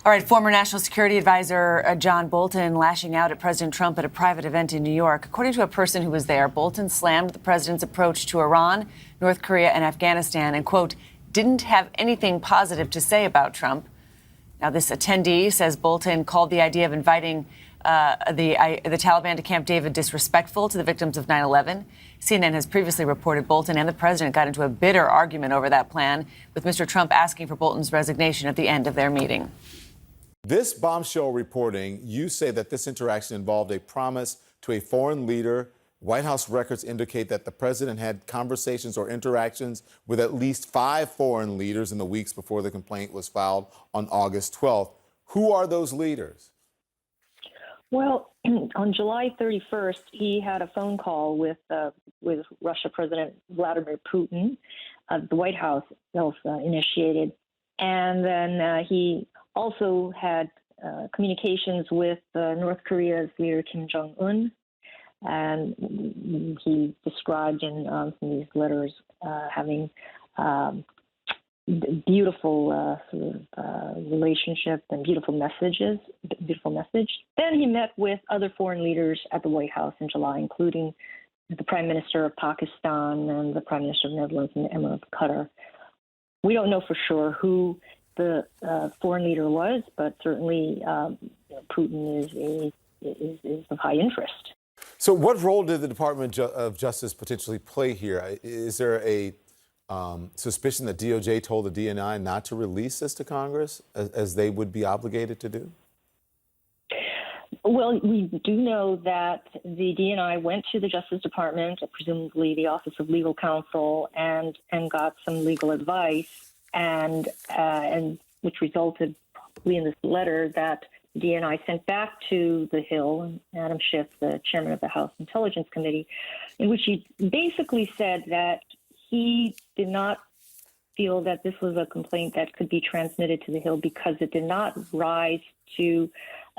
All right, former National Security Advisor John Bolton lashing out at President Trump at a private event in New York. According to a person who was there, Bolton slammed the president's approach to Iran, North Korea, and Afghanistan and, quote, didn't have anything positive to say about Trump. Now, this attendee says Bolton called the idea of inviting the Taliban to Camp David disrespectful to the victims of 9/11. CNN has previously reported Bolton and the president got into a bitter argument over that plan, with Mr. Trump asking for Bolton's resignation at the end of their meeting. This bombshell reporting, you say that this interaction involved a promise to a foreign leader. White House records indicate that the president had conversations or interactions with at least 5 foreign leaders in the weeks before the complaint was filed on August 12th. Who are those leaders? Well, on July 31st, he had a phone call with Russia President Vladimir Putin. The White House initiated. And then he also had communications with North Korea's leader, Kim Jong-un. And he described in some of these letters having beautiful relationship and beautiful message. Then he met with other foreign leaders at the White House in July, including the Prime Minister of Pakistan and the Prime Minister of the Netherlands and the Emir of Qatar. We don't know for sure who the foreign leader was, but certainly Putin is of high interest. So what role did the Department of Justice potentially play here? Is there a suspicion that DOJ told the DNI not to release this to Congress, as they would be obligated to do? Well, we do know that the DNI went to the Justice Department, presumably the Office of Legal Counsel, and got some legal advice, and which resulted probably in this letter that the DNI sent back to the Hill and Adam Schiff, the chairman of the House Intelligence Committee, in which he basically said that he did not feel that this was a complaint that could be transmitted to the Hill because it did not rise to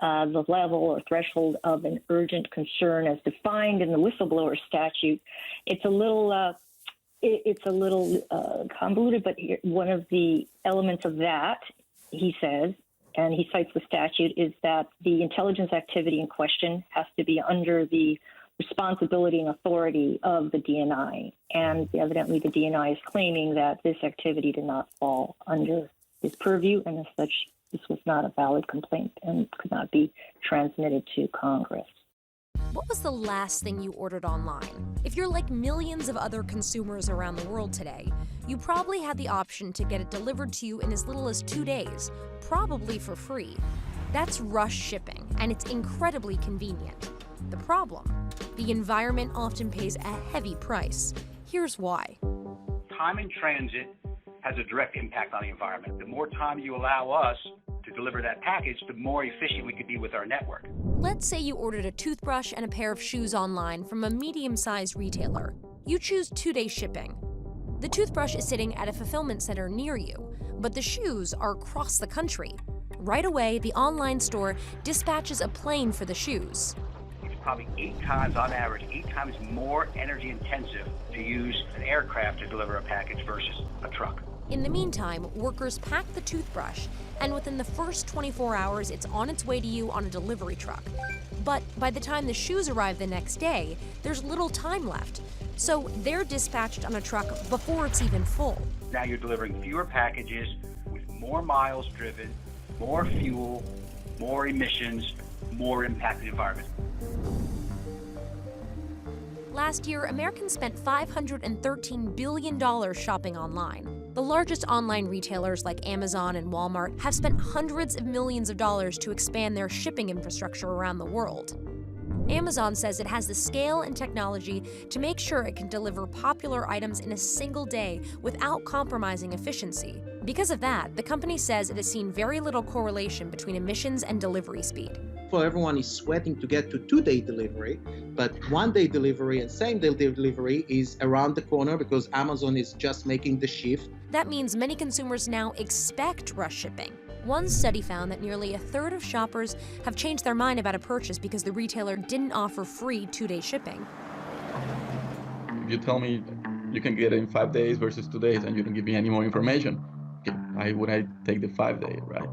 the level or threshold of an urgent concern as defined in the whistleblower statute. It's a little convoluted, but one of the elements of that, he says, and he cites the statute, is that the intelligence activity in question has to be under the responsibility and authority of the DNI. And evidently the DNI is claiming that this activity did not fall under his purview, and as such, this was not a valid complaint and could not be transmitted to Congress. What was the last thing you ordered online? If you're like millions of other consumers around the world today, you probably had the option to get it delivered to you in as little as 2 days, probably for free. That's rush shipping, and it's incredibly convenient. The problem? The environment often pays a heavy price. Here's why. Time in transit has a direct impact on the environment. The more time you allow us to deliver that package, the more efficient we could be with our network. Let's say you ordered a toothbrush and a pair of shoes online from a medium-sized retailer. You choose 2-day shipping. The toothbrush is sitting at a fulfillment center near you, but the shoes are across the country. Right away, the online store dispatches a plane for the shoes. It's probably 8 times on average, 8 times more energy intensive to use an aircraft to deliver a package versus a truck. In the meantime, workers pack the toothbrush, and within the first 24 hours, it's on its way to you on a delivery truck. But by the time the shoes arrive the next day, there's little time left. So they're dispatched on a truck before it's even full. Now you're delivering fewer packages with more miles driven, more fuel, more emissions, more impact on the environment. Last year, Americans spent $513 billion shopping online. The largest online retailers like Amazon and Walmart have spent hundreds of millions of dollars to expand their shipping infrastructure around the world. Amazon says it has the scale and technology to make sure it can deliver popular items in a single day without compromising efficiency. Because of that, the company says it has seen very little correlation between emissions and delivery speed. So everyone is sweating to get to 2-day delivery, but 1-day delivery and same-day delivery is around the corner because Amazon is just making the shift. That means many consumers now expect rush shipping. One study found that nearly a third of shoppers have changed their mind about a purchase because the retailer didn't offer free 2-day shipping. If you tell me you can get it in 5 days versus 2 days and you don't give me any more information, Why would I take the 5-day, right?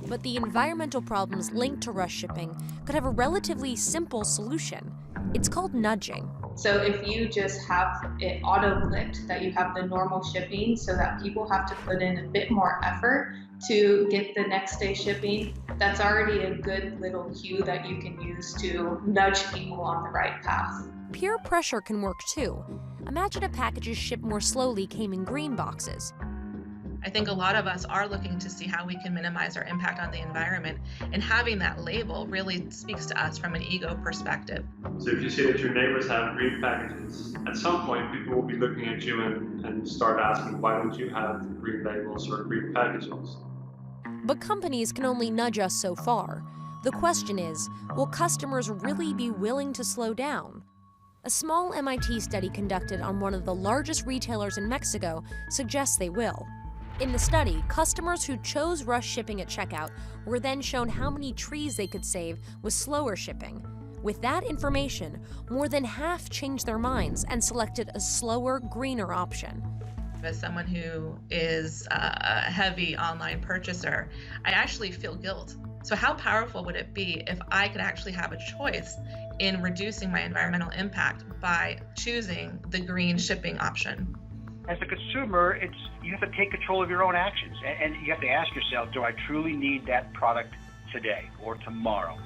But the environmental problems linked to rush shipping could have a relatively simple solution. It's called nudging. So if you just have it auto-clicked that you have the normal shipping so that people have to put in a bit more effort to get the next day shipping, that's already a good little cue that you can use to nudge people on the right path. Peer pressure can work too. Imagine if packages shipped more slowly came in green boxes. I think a lot of us are looking to see how we can minimize our impact on the environment, and having that label really speaks to us from an ego perspective. So if you see that your neighbors have green packages, at some point people will be looking at you and start asking, why don't you have green labels or green packages? But companies can only nudge us so far. The question is, will customers really be willing to slow down? A small MIT study conducted on one of the largest retailers in Mexico suggests they will. In the study, customers who chose rush shipping at checkout were then shown how many trees they could save with slower shipping. With that information, more than half changed their minds and selected a slower, greener option. As someone who is a heavy online purchaser, I actually feel guilt. So how powerful would it be if I could actually have a choice in reducing my environmental impact by choosing the green shipping option? As a consumer, you have to take control of your own actions, and you have to ask yourself, do I truly need that product today or tomorrow?